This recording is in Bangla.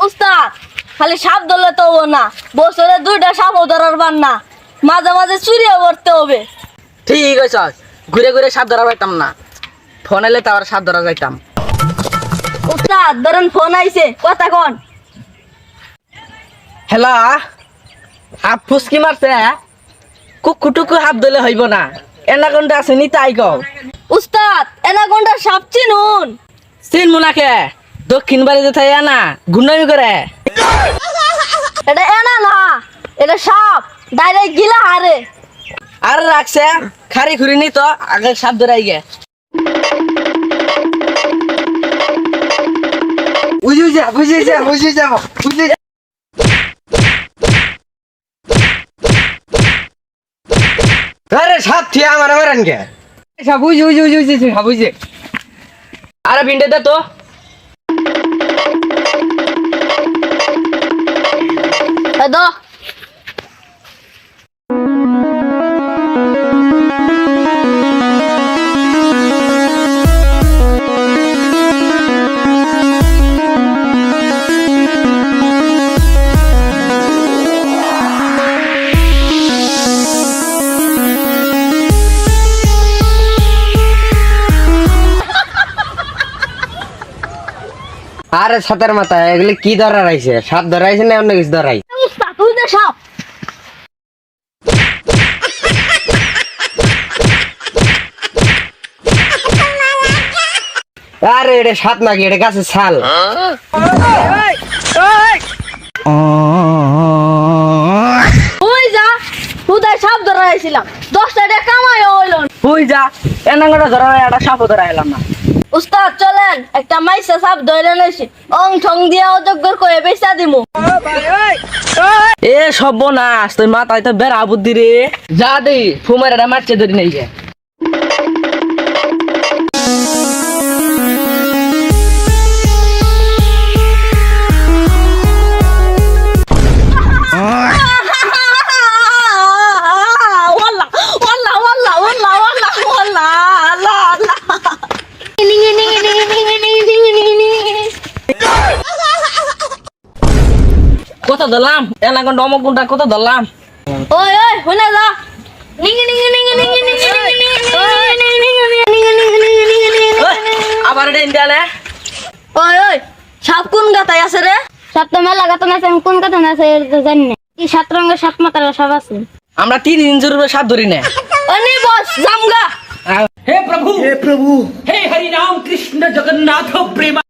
উস্তাদ খালি সাপ ধরলে তো ও না, বছরে 2টা সাপও ধরার পার না, মাঝে মাঝে চুরিও করতে হবে। ঠিক আছে, ঘুরে ঘুরে সাপ ধরা পাইতাম না, ফোন এলে তো আবার সাপ ধরা যাইতাম। উস্তাদ ধরেন ফোন আইছে, কথা কন। হেলা হাফ ফুসকি মারছে, কুকুটুকু হাফ দিলে হইব না, এনাকোনটা আছে নি তাই কও। উস্তাদ এনাকোন্ডা সাপ চিনুন? চিন মুনাকে দক্ষিণ বাড়িতে থাই না গুন্ডামি করে। এটা এনা না, এটা সাপ, ডাইরেক্ট গিলা হারে। আর রাখছে খারি খুরি নি তো আগে সাপ ধরাই গে। বুঝে যাব। আরে সাপ থিয়া আমার মারান কে সাপ বুঝে। আরে ভিন্ডে দে তো। এদো আরে ছাতার মাথা এগুলি কি ধরা রাইছে? সাপ ধরাইছে না অন্য কিছু ধরাই? উস্তাদ তুই দে সাপ। আরে এটা সাপ নাকি, এটা গাছের ছাল। ওই যা তুই সাপ ধরা আইছিলাম, 10 টাকা কামাই হইল। তুই যা এনাঙ্গটা ধরা একটা সাপও ধরা এলাম না। উস্তাদ চলেন একটা মাইসা সাপ ধরে লইছি, অং ঠং দিয়া অযোগ্য করে বেচা দিমু। এ সর্বনাশ, তুই মাথায় তো বেড়া বুদ্ধি রে। যা দেই ফুমার এটা মারছে ধরি নাই যে। ওয়াল্লাহ ওয়াল্লাহ ওয়াল্লাহ ওয়াল্লাহ ওয়াল্লাহ ওয়াল্লাহ আল্লাহ আল্লাহ। কত ধরলাম এনাঙ্গন অমক গুন্ডা কত ধরলাম। ওই ওই শুনে যা। নিঙি নিঙি নিঙি নিঙি নিঙি আবার এটা ইন্ডিয়ালে। ওই ওই সাপ কোন গাতায় আছে রে? সাত তো মেলা গাতন আছে, আমি কোন গাতন আছে জানি না। কি 7 রঙের 7 মাথার সাপ আছে? আমরা 3 ইঞ্চের উপরে সাপ ধরি না। অনি বস জামগা। हे प्रभु हे हरि राम कृष्ण जगन्नाथ प्रेमा